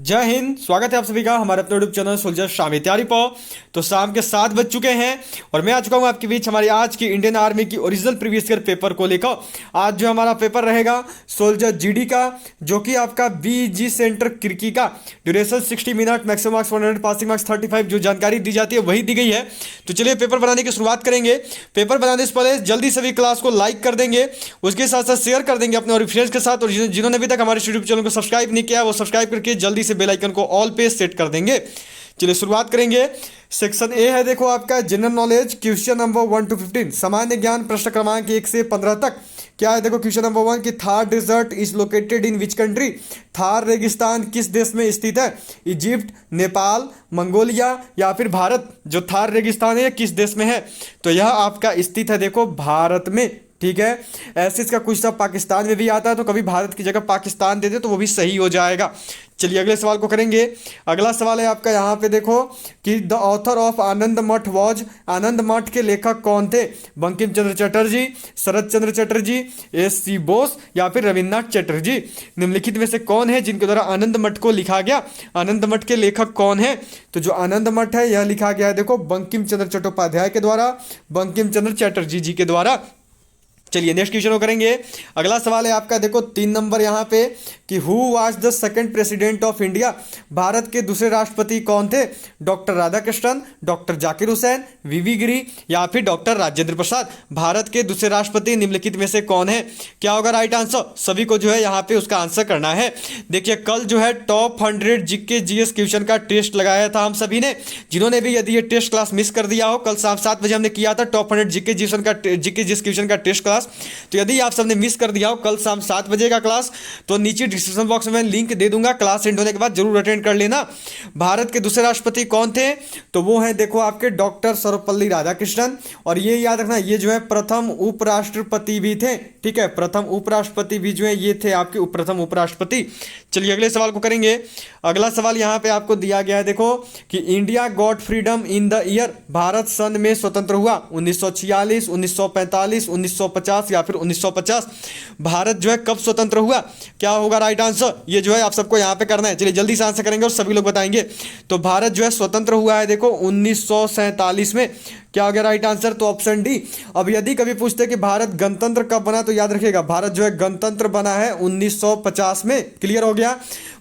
जय हिंद। स्वागत है आप सभी का हमारे अपने यूट्यूब चैनल सोल्जर शामी तैयारी पाओ। तो शाम के 7 बज चुके हैं और मैं आ चुका हूं आपके बीच हमारी आज की इंडियन आर्मी की ओरिजिनल प्रीवियस ईयर पेपर को लेकर। आज जो हमारा पेपर रहेगा सोल्जर जीडी का, जो कि आपका बीजी सेंटर क्रिकी का। Duration 60 minute, maximum marks 100, passing marks 35। जो जानकारी दी जाती है वही दी गई है। तो चलिए पेपर बनाने की शुरुआत करेंगे। पेपर बनाने से पहले जल्दी सभी क्लास को लाइक कर देंगे, उसके साथ साथ शेयर कर देंगे अपने और फ्रेंड्स के साथ। और जिन्होंने अभी तक हमारे यूट्यूब चैनल को सब्सक्राइब नहीं किया वो सब्सक्राइब करके जल्दी से बेल आइकन को ऑल पे सेट कर देंगे। चलिए शुरुआत करेंगे। सेक्शन ए है देखो आपका general knowledge, question number 1 to 15, सामान्य ज्ञान, प्रश्न क्रमांक 1 से 15 तक। क्या है देखो क्वेश्चन नंबर 1 कि Thar desert is located in which country. Thar रेगिस्तान किस देश में स्थित है। इजिप्ट, नेपाल, मंगोलिया या फिर भारत। जो थार रेगिस्तान है किस देश में है, तो यह आपका स्थित है देखो भारत में। ठीक है, ऐसे इसका कुछ सब पाकिस्तान में भी आता है, तो कभी भारत की जगह पाकिस्तान दे दे तो वो भी सही हो जाएगा। चलिए अगले सवाल को करेंगे। अगला सवाल है आपका यहाँ पे देखो कि द ऑथर ऑफ आनंद मठ वॉज, आनंद मठ के लेखक कौन थे। बंकिम चंद्र चटर्जी, शरद चंद्र चटर्जी, एस.सी. बोस या फिर रविन्द्रनाथ चटर्जी। निम्नलिखित में से कौन है जिनके द्वारा आनंद मठ को लिखा गया। आनंद मठ के लेखक कौन है, तो जो आनंद मठ है यह लिखा गया है देखो बंकिम चंद्र चट्टोपाध्याय के द्वारा, बंकिम चंद्र चटर्जी जी के द्वारा। चलिए नेक्स्ट क्वेश्चन को करेंगे। अगला सवाल है आपका देखो 3 नंबर यहाँ पे कि who was the second president of India. Bharat के दूसरे राष्ट्रपति कौन थे। डॉक्टर राधाकृष्णन, डॉक्टर जाकिर हुसैन, वीवी गिरी या फिर डॉक्टर राजेंद्र प्रसाद। भारत के दूसरे राष्ट्रपति निम्नलिखित में से कौन है। क्या होगा राइट आंसर, सभी को जो है यहाँ पे उसका आंसर करना है। देखिए कल जो है टॉप 100 जीके जीएस क्वेश्चन का टेस्ट लगाया था हम सभी ने। जिन्होंने भी यदि ये टेस्ट क्लास मिस कर दिया हो, कल शाम 7 बजे हमने किया था टॉप 100 जीके जीएस क्वेश्चन का टेस्ट क्लास। तो यदि आप सबने मिस कर दिया हो कल शाम 7 बजे का क्लास, तो नीचे डिस्क्रिप्शन बॉक्स में लिंक दे दूंगा, क्लास एंड होने के बाद जरूर अटेंड कर लेना। भारत के दूसरे राष्ट्रपति कौन थे, तो वो है देखो आपके डॉक्टर सर्वपल्ली राधाकृष्णन। और ये याद रखना ये जो है प्रथम उपराष्ट्रपति भी थे। ठीक है, प्रथम उपराष्ट्रपति भी जो है ये थे आपके प्रथम उपराष्ट्रपति। चलिए अगले सवाल को करेंगे। अगला सवाल यहाँ पे आपको दिया गया है देखो कि India got freedom in the year. Bharat सन में स्वतंत्र हुआ 1946, 1945, 1950 या फिर 1950। भारत जो है कब स्वतंत्र हुआ, क्या होगा राइट आंसर, ये जो है आप सबको यहाँ पे करना है। चलिए जल्दी से आंसर करेंगे और सभी लोग बताएंगे। तो भारत जो है स्वतंत्र हुआ है देखो 1947 में। क्या हो गया राइट आंसर, तो ऑप्शन डी। अब यदि कभी पूछते कि भारत गणतंत्र कब बना, तो याद रखिएगा भारत जो है गणतंत्र बना है 1950 में। क्लियर हो गया,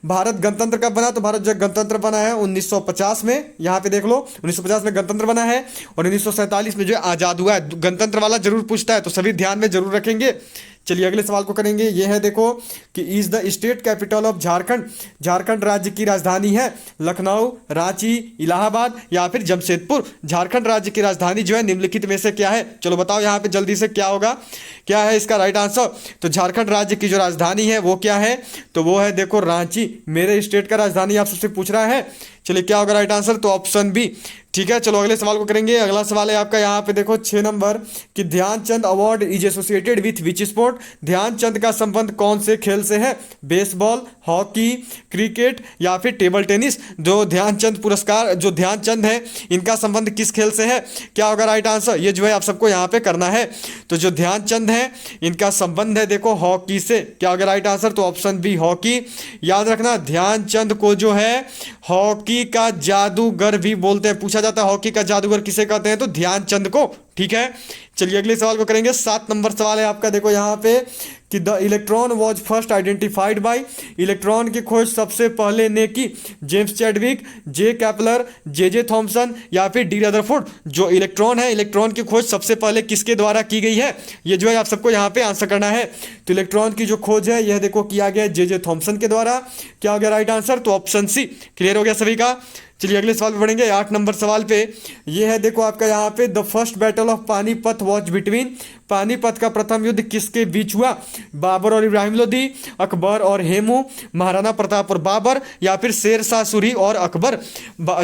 भारत गणतंत्र कब बना, तो भारत जो है गणतंत्र बना है 1950 में। यहाँ पे देख लो 1950 में गणतंत्र बना है और 1947 में जो है आजाद हुआ है। गणतंत्र वाला जरूर पूछता है तो सभी ध्यान में जरूर रखेंगे। चलिए अगले सवाल को करेंगे। यह है देखो कि is the state capital of Jharkhand. Jharkhand राज्य की राजधानी है लखनऊ, रांची, इलाहाबाद या फिर जमशेदपुर। झारखंड राज्य की राजधानी जो है निम्नलिखित में से क्या है, चलो बताओ यहाँ पे जल्दी से क्या होगा, क्या है इसका राइट आंसर। तो झारखंड राज्य की जो राजधानी है वो क्या है, तो वो है देखो रांची। मेरे स्टेट का राजधानी आप सबसे पूछ रहा है। चलिए क्या होगा राइट आंसर, तो ऑप्शन बी। ठीक है, चलो अगले सवाल को करेंगे। अगला सवाल है आपका यहाँ पे देखो 6 नंबर कि Dhyan Chand award is associated with which sport. Dhyan Chand का संबंध कौन से खेल से है। बेसबॉल, हॉकी, क्रिकेट या फिर टेबल टेनिस। जो ध्यानचंद पुरस्कार, जो ध्यानचंद है इनका संबंध किस खेल से है, क्या होगा राइट आंसर, ये जो है आप सबको यहाँ पे करना है। तो जो ध्यानचंद है इनका संबंध है देखो हॉकी से। क्या होगा राइट आंसर, तो ऑप्शन बी हॉकी। याद रखना ध्यानचंद को जो है हॉकी का जादूगर भी बोलते हैं। पूछा जाता है हॉकी का जादूगर किसे कहते हैं, तो ध्यानचंद को। ठीक है, चलिए अगले सवाल को करेंगे। 7 नंबर सवाल है आपका देखो यहाँ पे कि the electron was first identified by. Electron की खोज सबसे पहले ने की जेम्स चैडविक, जे कैपलर, जे थॉमसन या फिर डी रदरफोर्ड। जो इलेक्ट्रॉन है, इलेक्ट्रॉन की खोज सबसे पहले किसके द्वारा की गई है, ये जो है आप सबको यहाँ पे आंसर करना है। तो इलेक्ट्रॉन की जो खोज है यह देखो किया गया जे थॉमसन के द्वारा। क्या हो गया राइट आंसर, तो ऑप्शन सी। क्लियर हो गया सभी का। चलिए अगले सवाल पे बढ़ेंगे। 8 नंबर सवाल पे ये है देखो आपका यहाँ पे the first battle of Panipat was between. Panipat का प्रथम युद्ध किसके बीच हुआ। बाबर और इब्राहिम लोदी, अकबर और हेमू, महाराणा प्रताप और बाबर या फिर शेर शाह सूरी और अकबर।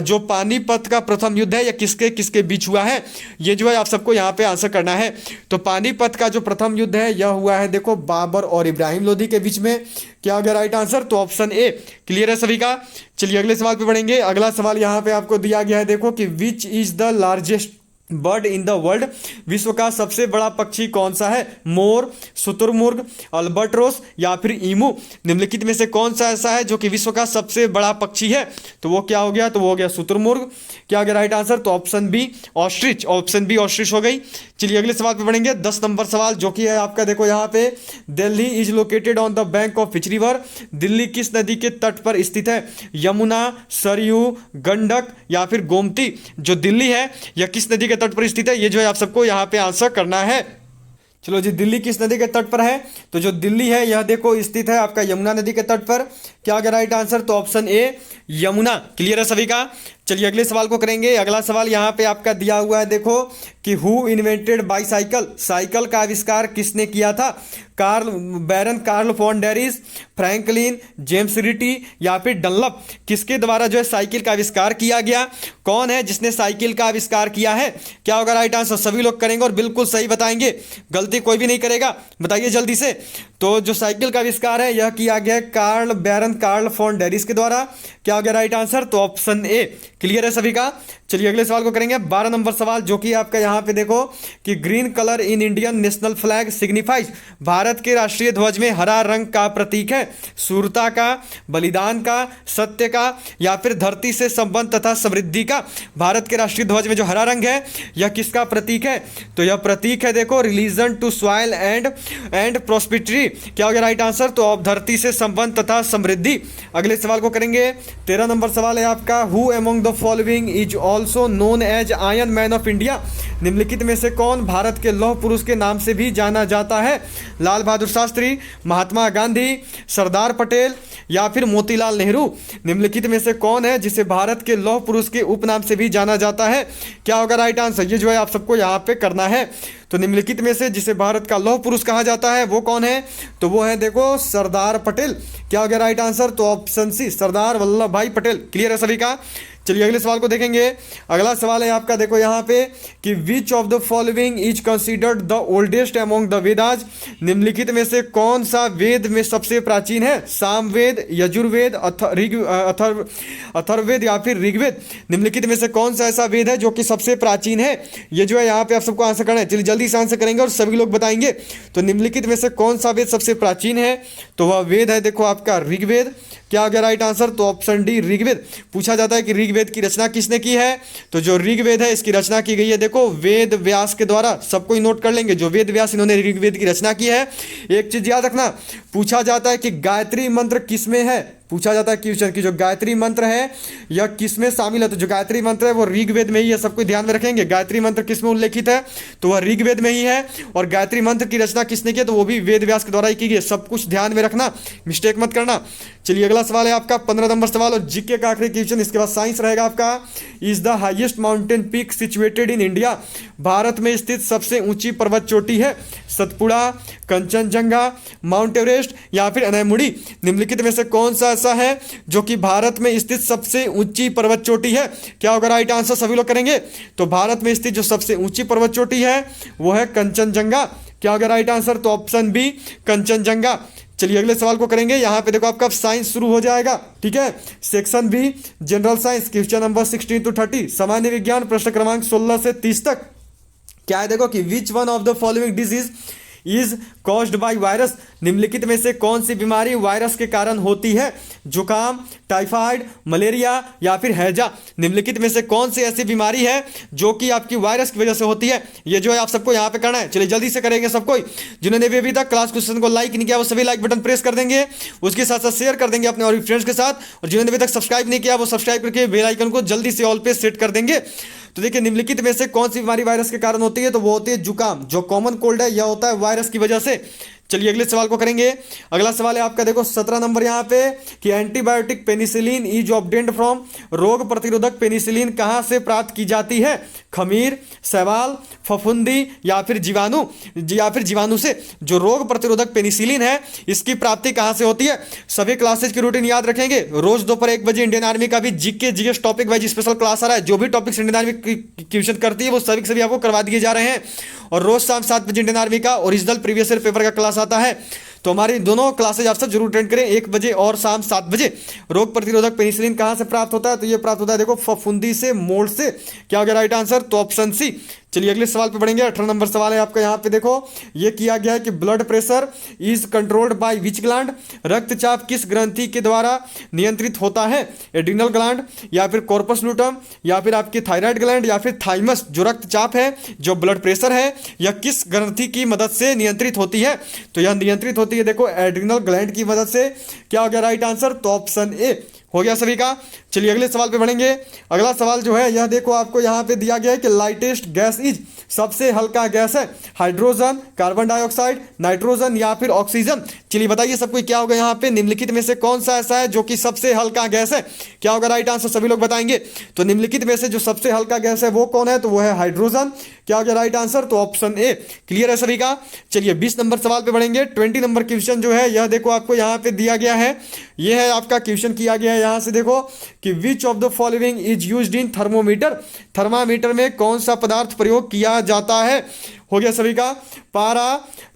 जो पानीपत का प्रथम युद्ध है यह किसके किसके बीच हुआ है, ये जो है आप सबको यहाँ पे आंसर करना है। तो पानीपत का जो प्रथम युद्ध है यह हुआ है देखो बाबर और इब्राहिम लोदी के बीच में। क्या हो गया राइट आंसर, तो ऑप्शन ए। क्लियर है सभी का। चलिए अगले सवाल पे बढ़ेंगे। अगला सवाल यहाँ पे आपको दिया गया है देखो कि which is the largest bird in the world, विश्व का सबसे बड़ा पक्षी कौन सा है? मोर, शुतुरमुर्ग, अल्बर्ट्रोस या फिर ईमू। निम्नलिखित में से कौन सा ऐसा है जो कि विश्व का सबसे बड़ा पक्षी है? तो वो क्या हो गया? तो वो हो गया शुतुरमुर्ग। क्या हो गया राइट आंसर? तो option B ostrich, option B ostrich हो गई। चलिए अगले सवाल पे बढ़ेंगे। 10 नंबर सवाल जो कि है आपका, देखो यहाँ पे, Delhi is located on the bank of which river? Delhi किस नदी के तट पर स्थित है? यमुना, सरयू, गंडक या फिर गोमती। जो दिल्ली है यह किस नदी के तट पर स्थित है? ये जो है आप सबको यहाँ पे आंसर करना है। चलो जी, दिल्ली किस नदी के तट पर है? तो जो दिल्ली है यह देखो स्थित है आपका यमुना नदी के तट पर। क्या होगा राइट आंसर? तो ऑप्शन ए यमुना। क्लियर है सभी का? चलिए अगले सवाल को करेंगे। अगला सवाल यहाँ पे आपका दिया हुआ है, देखो कि हु इन्वेंटेड बाईसाइकिल? साइकिल का आविष्कार किसने किया था? कार्ल बैरन कार्ल फॉन डेरिस, फ्रैंकलिन, जेम्स रिटी या फिर डनलप। किसके द्वारा जो है साइकिल का आविष्कार किया गया? कौन है जिसने साइकिल का आविष्कार किया है? क्या होगा राइट आंसर? सभी लोग करेंगे और बिल्कुल सही बताएंगे, गलती कोई भी नहीं करेगा। बताइए जल्दी से। तो जो साइकिल का आविष्कार है यह किया गया कार्ल बैरन कार्ल फॉन डेरिस के द्वारा। क्या हो गया राइट आंसर? तो ऑप्शन ए। क्लियर है सभी का? चलिए अगले सवाल को करेंगे। 12 नंबर सवाल जो कि आपका यहाँ पे देखो कि green colour in Indian national flag signifies? Bharat के राष्ट्रीय ध्वज में हरा रंग का प्रतीक है? शूरता का, बलिदान का, सत्य का या फिर धरती से संबंध तथा समृद्धि का? भारत के राष्ट्रीय ध्वज में जो हरा रंग है यह किसका प्रतीक है? तो यह प्रतीक है देखो religion to soil and prosperity. क्या हो गया राइट आंसर? तो अब धरती से संबंध तथा समृद्धि। अगले सवाल को करेंगे। 13 नंबर सवाल है आपका, who among the following is also known as iron man of India? निम्नलिखित में से कौन भारत के लौह पुरुष के नाम से भी जाना जाता है? लाल बहादुर शास्त्री, महात्मा गांधी, सरदार पटेल या फिर मोतीलाल नेहरू। निम्नलिखित में से कौन है जिसे भारत के लौह पुरुष के उपनाम से भी जाना जाता है? क्या होगा राइट आंसर? ये जो है आप सबको यहाँ पे करना है। तो निम्नलिखित में से जिसे भारत का लौह पुरुष कहा जाता है वो कौन है? तो वो है देखो सरदार पटेल। क्या हो गया राइट आंसर? तो ऑप्शन सी सरदार वल्लभ भाई पटेल। क्लियर है सभी का? चलिए अगले सवाल को देखेंगे। अगला सवाल है आपका देखो यहाँ पे कि which of the following is considered the oldest among the Vedas? निम्नलिखित में से कौन सा वेद में सबसे प्राचीन है? सामवेद, यजुर्वेद, अथर्ववेद या फिर ऋग्वेद। निम्नलिखित में से कौन सा ऐसा वेद है जो कि सबसे प्राचीन है? ये जो है यहाँ पे आप सबको आंसर करना है। चलिए जल्दी से आंसर करेंगे और सभी लोग बताएंगे। तो निम्नलिखित में से कौन सा वेद सबसे प्राचीन है? तो वह वेद है देखो आपका ऋग्वेद। क्या आ गया राइट आंसर? तो ऑप्शन डी ऋग्वेद। पूछा जाता है कि ऋग्वेद की रचना किसने की है? तो जो ऋग्वेद है इसकी रचना की गई है देखो वेद व्यास के द्वारा। सबको ही नोट कर लेंगे, जो वेद व्यास इन्होंने ऋग्वेद की रचना की है। एक चीज याद रखना, पूछा जाता है कि गायत्री मंत्र किसमें है? पूछा जाता है क्वेश्चन कि जो गायत्री मंत्र है यह किसमें शामिल है? तो जो गायत्री मंत्र है वो ऋग्वेद में ही है। सबको ध्यान में रखेंगे, गायत्री मंत्र किसमें उल्लेखित है? तो वह ऋग्वेद में ही है। और गायत्री मंत्र की रचना किसने की? तो वो भी वेद व्यास के द्वारा ही की गई। सब कुछ ध्यान में रखना, मिस्टेक मत करना। चलिए अगला सवाल है आपका 15 नंबर सवाल और जीके का आखिरी क्वेश्चन। इसके बाद साइंस रहेगा आपका। Is the highest mountain peak situated in India? Bharat में स्थित सबसे ऊंची पर्वत चोटी है? सतपुड़ा, कंचनजंगा, माउंट एवरेस्ट या फिर अनैमुड़ी। निम्नलिखित में से कौन सा ऐसा है जो कि भारत में स्थित सबसे ऊंची पर्वत चोटी है? क्या होगा राइट आंसर? सभी लोग करेंगे। तो भारत में स्थित जो सबसे ऊंची पर्वत चोटी है वो है कंचनजंगा। क्या होगा राइट आंसर? तो ऑप्शन बी कंचनजंगा। चलिए अगले सवाल को करेंगे। यहाँ पे देखो आपका साइंस शुरू हो जाएगा, ठीक है। Section B general science, question number 16 to 30, सामान्य विज्ञान, प्रश्न क्रमांक 16 से 30 तक। क्या है देखो कि which one of the following disease is caused by virus? निम्नलिखित में से कौन सी बीमारी वायरस के कारण होती है? जुकाम, टाइफाइड, मलेरिया या फिर हैजा। निम्नलिखित में से कौन सी ऐसी बीमारी है जो कि आपकी वायरस की वजह से होती है? ये जो है आप सबको यहाँ पे करना है। चलिए जल्दी से करेंगे सबको। जिन्होंने भी अभी तक क्लास क्वेश्चन को लाइक नहीं किया वो सभी लाइक बटन प्रेस कर देंगे, उसके साथ साथ शेयर कर देंगे अपने और फ्रेंड्स के साथ। और जिन्होंने अभी तक सब्सक्राइब नहीं किया वो सब्सक्राइब करके बेल आइकन को जल्दी से ऑल पे सेट कर देंगे। तो देखिए निम्नलिखित में से कौन सी बीमारी वायरस के कारण होती है? तो वो होती है जुकाम। जो कॉमन कोल्ड है यह होता है वायरस की वजह से। चलिए अगले सवाल को करेंगे। अगला सवाल है आपका देखो 17 नंबर यहाँ पे कि antibiotic penicillin is obtained from? रोग प्रतिरोधक पेनिसिलिन कहाँ से प्राप्त की जाती है? खमीर, शैवाल, फफूंदी या फिर जीवाणु से। जो रोग प्रतिरोधक पेनिसिलिन है इसकी प्राप्ति कहाँ से होती है? सभी क्लासेज की रूटीन याद रखेंगे। रोज दोपहर 1 बजे इंडियन आर्मी का भी GK GS topic wise special class आ रहा है। जो भी टॉपिक्स इंडियन आर्मी क्वेश्चन करती है वो सभी आपको करवा दिए जा रहे हैं। और रोज शाम 7 बजे इंडियन आर्मी का ओरिजिनल प्रीवियस ईयर पेपर का क्लास आता है। तो हमारी दोनों क्लासेज आप सब जरूर अटेंड करें, 1 बजे और शाम 7 बजे। रोग प्रतिरोधक पेनिसिलिन कहाँ से प्राप्त होता है? तो ये प्राप्त होता है देखो फफूंदी से, मोल्ड से। क्या हो गया राइट आंसर? तो ऑप्शन सी। चलिए अगले सवाल पे बढ़ेंगे। 18 नंबर सवाल है आपका, यहाँ पे देखो ये किया गया है कि blood pressure is controlled by which gland? रक्तचाप किस ग्रंथि के द्वारा नियंत्रित होता है? एड्रिनल ग्लैंड, या फिर कॉर्पस लूटम, या फिर आपकी थायराइड ग्लैंड, या फिर थाइमस? जो रक्तचाप है, जो ब्लड प्रेशर है, यह किस ग्रंथि की मदद से नियंत्रित होती है? तो यह नियंत्रित होती है देखो एड्रिनल ग्लैंड की मदद से। क्या हो गया राइट आंसर? तो ऑप्शन ए हो गया सभी का। चलिए अगले सवाल पे बढ़ेंगे। अगला सवाल जो है यह देखो आपको यहाँ पे दिया गया है कि लाइटेस्ट गैस इज, सबसे हल्का गैस है हाइड्रोजन, कार्बन डाइऑक्साइड, नाइट्रोजन, या फिर ऑक्सीजन? चलिए बताइए सबको क्या होगा यहाँ पे, निम्नलिखित में से कौन सा ऐसा है जो कि सबसे हल्का गैस है? क्या होगा राइट आंसर? सभी लोग बताएंगे। तो निम्नलिखित में से जो सबसे हल्का गैस है वो कौन है? तो वो है हाइड्रोजन। क्या हो गया राइट आंसर? तो ऑप्शन ए। क्लियर है सभी का। चलिए 20 नंबर सवाल पे बढ़ेंगे। 20 नंबर क्वेश्चन जो है यह देखो आपको यहाँ पे दिया गया है, यह है आपका क्वेश्चन किया गया है यहाँ से देखो कि which of the following is used in thermometer? Thermometer में कौन सा पदार्थ प्रयोग किया जाता है? हो गया सभी का। पारा,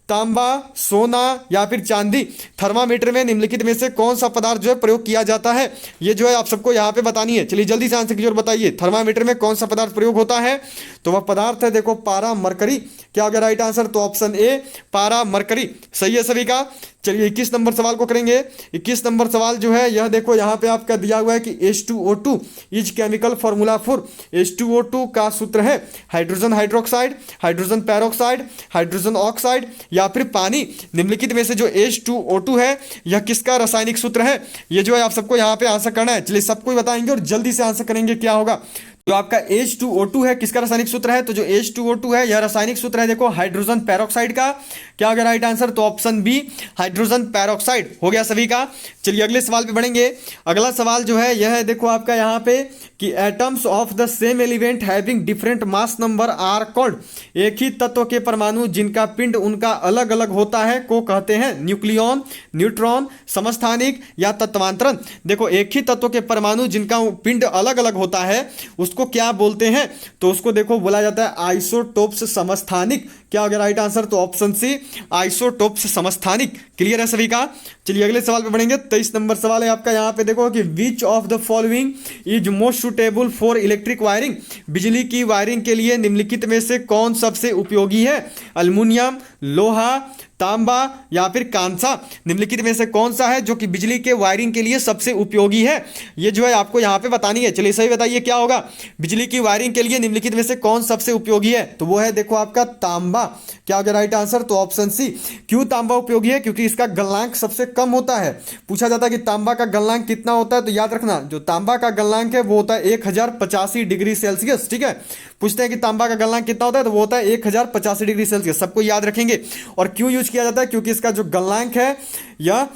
तांबा, सोना, या फिर चांदी? थर्मामीटर में निम्नलिखित में से कौन सा पदार्थ जो है प्रयोग किया जाता है? ये जो है आप सबको यहाँ पे बतानी है। चलिए जल्दी से आंसर की ओर बताइए। थर्मामीटर में कौन सा पदार्थ प्रयोग होता है? तो वह पदार्थ है देखो पारा मरकरी। क्या हो गया राइट आंसर? तो ऑप्शन ए पारा मरकरी। सही है सभी का। चलिए 21 नंबर सवाल को करेंगे। 21 नंबर सवाल जो है यह देखो यहाँ पे आपका दिया हुआ है कि H2O2 is chemical formula for. H2O2 का सूत्र है hydrogen hydroxide, hydrogen peroxide, hydrogen oxide, या फिर पानी? निम्नलिखित में से जो H2O2 है यह किसका रासायनिक सूत्र है? ये जो है आप सबको यहाँ पे आंसर करना है। चलिए सबको बताएंगे और जल्दी से आंसर करेंगे। क्या होगा? जो आपका H2O2 है किसका रासायनिक सूत्र है? तो जो H2O2 है यह रासायनिक सूत्र है देखो हाइड्रोजन पेरोक्साइड का। क्या हो गया राइट आंसर? तो ऑप्शन बी हाइड्रोजन पेरोक्साइड। हो गया सभी का। चलिए अगले सवाल पे बढ़ेंगे। अगला सवाल जो है यह है देखो आपका यहाँ पे कि atoms of the same element having different mass number are called. एक ही तत्व के परमाणु जिनका पिंड उनका अलग अलग होता है को कहते हैं न्यूक्लियॉन, न्यूट्रॉन, समस्थानिक, या तत्वांतरण? देखो एक ही तत्व के परमाणु जिनका पिंड अलग अलग होता है उसको क्या बोलते हैं? तो उसको देखो बोला जाता है आइसोटोप्स समस्थानिक। क्या हो गया राइट आंसर? तो ऑप्शन सी आइसोटोप्स समस्थानिक। क्लियर है सभी का। चलिए अगले सवाल पे बढ़ेंगे। 23 नंबर सवाल है आपका यहाँ पे देखो कि which of the following is most suitable for electric wiring? बिजली की वायरिंग के लिए निम्नलिखित में से कौन सबसे उपयोगी है? अल्युमिनियम, लोहा, तांबा, या फिर कांसा? निम्नलिखित में से कौन सा है जो कि बिजली के वायरिंग के लिए सबसे उपयोगी है? ये जो है आपको यहाँ पे बतानी है। चलिए सही बताइए क्या होगा? बिजली की वायरिंग के लिए निम्नलिखित में से कौन सबसे उपयोगी है? तो वो है देखो आपका तांबा। क्या हो गया राइट आंसर? तो ऑप्शन सी। क्यों तांबा उपयोगी है? क्योंकि इसका गलनांक सबसे कम होता है। पूछा जाता है कि तांबा का गलनांक कितना होता है, तो याद रखना जो तांबा का गलनांक है वो होता है 1085 डिग्री सेल्सियस। ठीक है, पूछते हैं कि तांबा का गलनांक कितना होता है, तो वो होता है 1085 डिग्री सेल्सियस। सबको याद रखेंगे। और क्यों यूज किया जाता है? क्योंकि इसका जो गलनांक है यह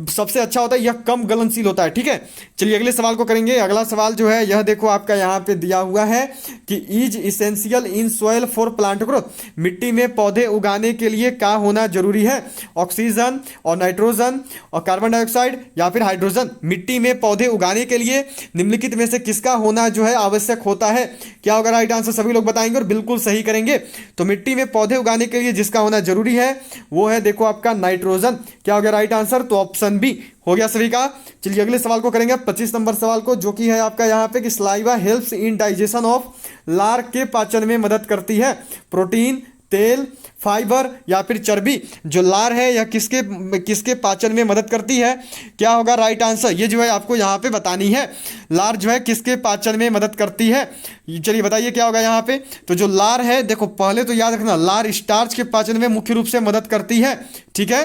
सबसे अच्छा होता है, यह कम गलनशील होता है। ठीक है, चलिए अगले सवाल को करेंगे। अगला सवाल जो है यह देखो आपका यहाँ पे दिया हुआ है कि is essential in soil for plant growth. मिट्टी में पौधे उगाने के लिए क्या होना जरूरी है? ऑक्सीजन और नाइट्रोजन और कार्बन डाइऑक्साइड, या फिर हाइड्रोजन? मिट्टी में पौधे उगाने के लिए निम्नलिखित में से किसका होना जो है आवश्यक होता है? क्या होगा राइट आंसर? सभी लोग बताएंगे और बिल्कुल सही करेंगे। तो मिट्टी में पौधे उगाने के लिए जिसका होना जरूरी है वो है देखो आपका नाइट्रोजन। क्या हो गया राइट आंसर? तो ऑप्शन बी हो गया सभी का। चलिए अगले सवाल को करेंगे 25 नंबर सवाल को, जो कि है आपका यहाँ पे कि saliva helps in digestion of. लार के पाचन में मदद करती है? प्रोटीन, तेल, फाइबर, या फिर चर्बी? जो लार है यह किसके पाचन में मदद करती है? क्या होगा राइट आंसर? ये जो है आपको यहाँ पे बतानी है। लार जो है किसके पाचन में मदद करती है? चलिए बताइए क्या होगा यहाँ पे। तो जो लार है देखो पहले तो याद रखना लार स्टार्च के पाचन में मुख्य रूप से मदद करती है। ठीक है,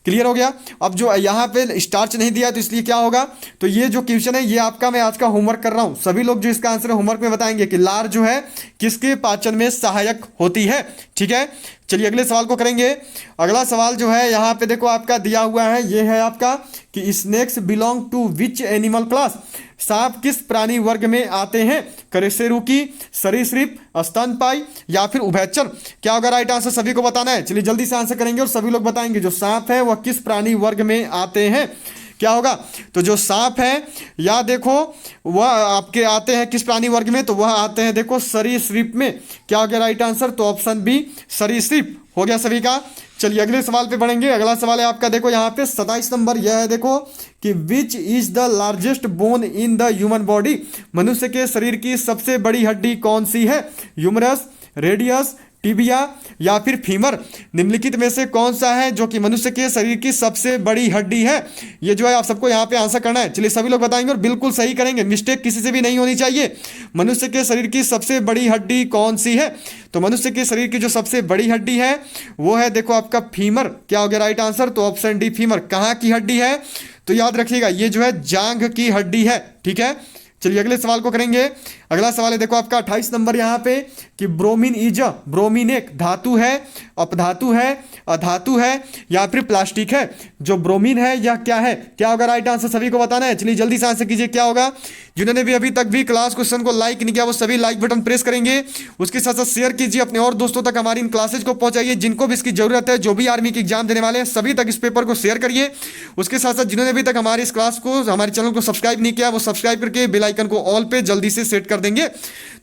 क्लियर हो गया। अब जो यहाँ पे स्टार्च नहीं दिया तो इसलिए क्या होगा? तो ये जो क्वेश्चन है ये आपका मैं आज का होमवर्क कर रहा हूँ। सभी लोग जो इसका आंसर होमवर्क में बताएंगे कि लार जो है किसके पाचन में सहायक होती है। ठीक है, चलिए अगले सवाल को करेंगे। अगला सवाल जो है यहाँ पे देखो आपका दिया हुआ है, ये है आपका कि snakes belong to which animal class? सांप किस प्राणी वर्ग में आते हैं? कशेरुकी, सरीसृप, स्तनपायी, या फिर उभयचर? क्या होगा राइट आंसर? सभी को बताना है। चलिए जल्दी से आंसर करेंगे और सभी लोग बताएंगे जो सांप है वह किस प्राणी वर्ग में आते हैं। क्या होगा? तो जो सांप है या देखो वह आपके आते हैं किस प्राणी वर्ग में? तो वह आते हैं देखो सरीसृप में। क्या हो गया राइट आंसर? तो ऑप्शन बी सरीसृप हो गया सभी का। चलिए अगले सवाल पे बढ़ेंगे। अगला सवाल है आपका, देखो यहाँ पे 27 नंबर, यह है देखो कि which is the largest bone in the human body. मनुष्य के शरीर की सबसे बड़ी हड्डी कौन सी है? ह्यूमरस, रेडियस, टिबिया या फिर फीमर। निम्नलिखित में से कौन सा है जो कि मनुष्य के शरीर की सबसे बड़ी हड्डी है? ये जो है आप सबको यहाँ पे आंसर करना है। चलिए सभी लोग बताएंगे और बिल्कुल सही करेंगे, मिस्टेक किसी से भी नहीं होनी चाहिए। मनुष्य के शरीर की सबसे बड़ी हड्डी कौन सी है? तो मनुष्य के शरीर की जो सबसे बड़ी हड्डी है वो है देखो आपका फीमर। क्या हो गया राइट आंसर? तो ऑप्शन डी फीमर। कहाँ की हड्डी है? तो याद रखिएगा ये जो है जांघ की हड्डी है। ठीक है, चलिए अगले सवाल को करेंगे। अगला सवाल है देखो आपका 28 नंबर यहाँ पे कि ब्रोमीन इज अ, ब्रोमीन एक धातु है, अपधातु है, अधातु है या फिर प्लास्टिक है? जो ब्रोमीन है यह क्या है? क्या होगा राइट आंसर? सभी को बताना है। चलिए जल्दी से आंसर कीजिए, क्या होगा? जिन्होंने भी अभी तक भी क्लास क्वेश्चन को लाइक नहीं किया वो सभी लाइक बटन प्रेस करेंगे। उसके साथ साथ शेयर कीजिए अपने और दोस्तों तक, हमारी इन क्लासेज को पहुंचाइए। जिनको भी इसकी जरूरत है, जो भी आर्मी की एग्जाम देने वाले हैं, सभी तक इस पेपर को शेयर करिए। उसके साथ साथ जिन्होंने अभी तक हमारी इस क्लास को, हमारे चैनल को सब्सक्राइब नहीं किया वो सब्सक्राइब करके बेल आइकन को ऑल पे जल्दी से सेट कर देंगे।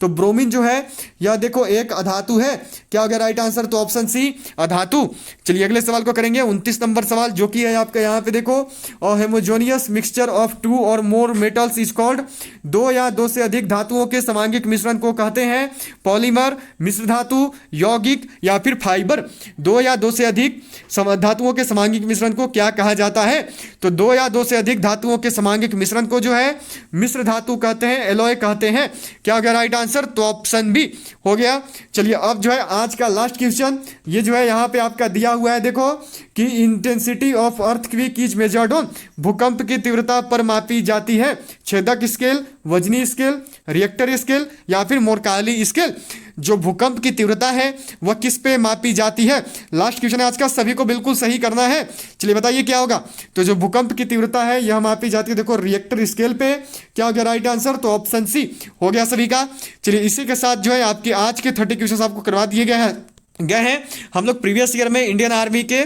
तो ब्रोमीन जो है यह देखो एक अधातु है। क्या हो गया राइट आंसर? तो ऑप्शन सी अधातु। चलिए अगले सवाल को करेंगे 29 नंबर सवाल, जो कि है आपका यहाँ पे देखो, होमोजेनियस मिक्सचर ऑफ टू और मोर मेटल्स इज कॉल्ड। दो या दो से अधिक धातुओं के समांगिक मिश्रण को कहते हैं पॉलीमर, मिश्र धातु, यौगिक या फिर फाइबर। दो या दो से अधिक धातुओं के समांगिक मिश्रण को क्या कहा जाता है? तो दो या दो से अधिक धातुओं के समांगिक मिश्रण को जो है मिश्र धातु कहते हैं, एलॉय कहते हैं। क्या हो गया राइट आंसर? तो ऑप्शन बी हो गया। चलिए अब जो है आज का लास्ट क्वेश्चन, ये जो है यहाँ पे आपका दिया हुआ है देखो कि intensity of earthquake is measured on. भूकंप की तीव्रता पर मापी जाती है छेदक स्केल, वजनी स्केल, रिएक्टर स्केल या फिर मोरकाली स्केल। जो भूकंप की तीव्रता है वह किस पे मापी जाती है? लास्ट क्वेश्चन है आज का, सभी को बिल्कुल सही करना है। चलिए बताइए क्या होगा? तो जो भूकंप की तीव्रता है यह मापी जाती है देखो रिएक्टर स्केल पे। क्या हो गया राइट आंसर? तो ऑप्शन सी हो गया सभी का। चलिए इसी के साथ जो है आपके आज के 30 क्वेश्चन आपको करवा दिए गए हैं। हम लोग प्रीवियस ईयर में इंडियन आर्मी के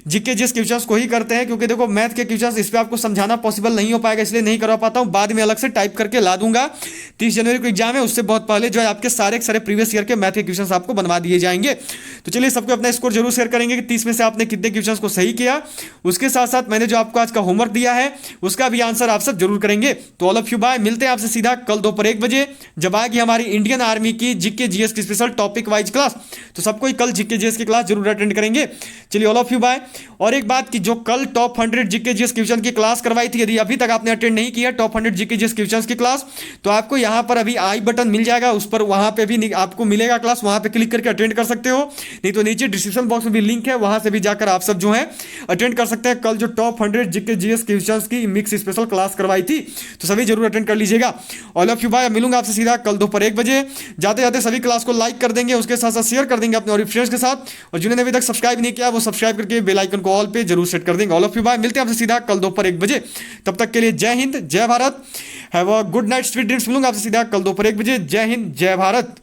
जीके जिस क्वेश्चंस को ही करते हैं, क्योंकि देखो मैथ के क्वेश्चंस इस पे आपको समझाना पॉसिबल नहीं हो पाएगा, इसलिए नहीं करवा पाता हूं। बाद में अलग से टाइप करके ला दूंगा। 30 जनवरी को एग्जाम है, उससे बहुत पहले जो है आपके सारे प्रीवियस ईयर के मैथ के क्वेश्चंस आपको बनवा दिए जाएंगे। तो चलिए सबको अपना स्कोर जरूर शेयर करेंगे कि 30 में से आपने कितने क्वेश्चंस को सही किया। उसके साथ साथ मैंने जो आपको आज का होमवर्क दिया है उसका भी आंसर आप सब जरूर करेंगे। तो ऑल ऑफ यू बाय, मिलते हैं आपसे सीधा कल दोपहर 1 बजे जब आएगी हमारी इंडियन आर्मी की जीके जीएस की स्पेशल टॉपिक वाइज क्लास। तो सबको कल जीके जीएस की क्लास जरूर अटेंड करेंगे। चलिए ऑल ऑफ यू बाय। और एक बात कि जो कल टॉप 100 जीके जीएस क्वेश्चन की क्लास करवाई थी, यदि अभी तक आपने अटेंड नहीं किया टॉप 100 जीके जीएस क्वेश्चन की क्लास, तो आपको यहां पर अभी आई बटन मिल जाएगा, उस पर वहां पे भी आपको मिलेगा क्लास, वहां पे क्लिक करके अटेंड कर सकते हो। नहीं तो नीचे डिस्क्रिप्शन बॉक्स में भी लिंक है, वहां से भी जाकर आप सब जो है अटेंड कर सकते हैं। कल जो टॉप 100 जीके जीएस क्वेश्चन की मिक्स स्पेशल क्लास करवाई थी, तो सभी जरूर अटेंड कर लीजिएगा। All of you bye. मिलूंगा आपसे सीधा कल दोपहर 1 बजे। जाते जाते सभी क्लास को लाइक कर देंगे, उसके साथ साथ शेयर कर देंगे अपने और फ्रेंड्स के साथ, और जिन्होंने अभी तक सब्सक्राइब नहीं किया वो सब्सक्राइब करके बेल आइकन को ऑल पे जरूर सेट कर देंगे। All of you bye. मिलते हैं आपसे सीधा कल दोपहर 1 बजे। तब तक के लिए जय हिंद, जय Bharat. Have a good night, sweet dreams. मिलूंगा आपसे सीधा कल दोपहर 1 बजे। जय हिंद, जय भारत।